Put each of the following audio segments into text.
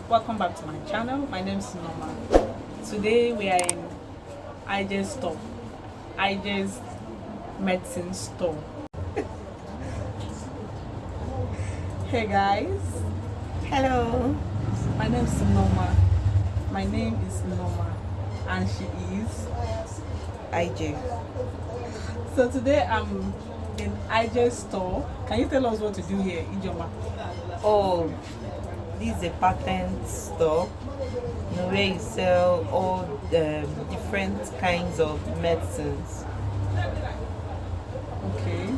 Welcome back to my channel. My name is Norma. Today we are in IJ's store, IJ's medicine store. Hey guys, Hello. my name is Norma. My name is Norma, and she is IJ. So today I'm in IJ's store. Can you tell us what to do here, Ijoma? Oh, this is a patent store, where you sell all the different kinds of medicines. Okay.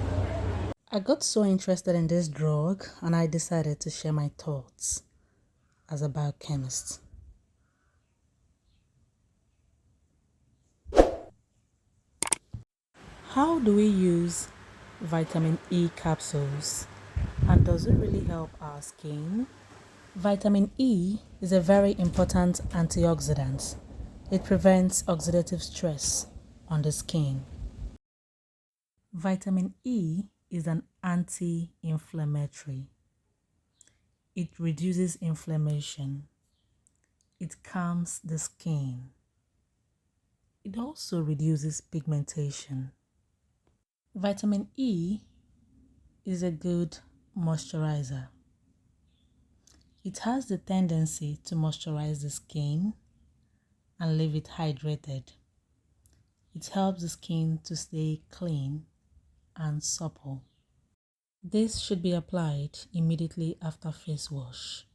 I got so interested in this drug and I decided to share my thoughts as a biochemist. How do we use vitamin E capsules, and does it really help our skin? Vitamin E is a very important antioxidant. It prevents oxidative stress on the skin. Vitamin E is an anti-inflammatory. It reduces inflammation. It calms the skin. It also reduces pigmentation. Vitamin E is a good moisturizer. It has the tendency to moisturize the skin and leave it hydrated. It helps the skin to stay clean and supple. This should be applied immediately after face wash.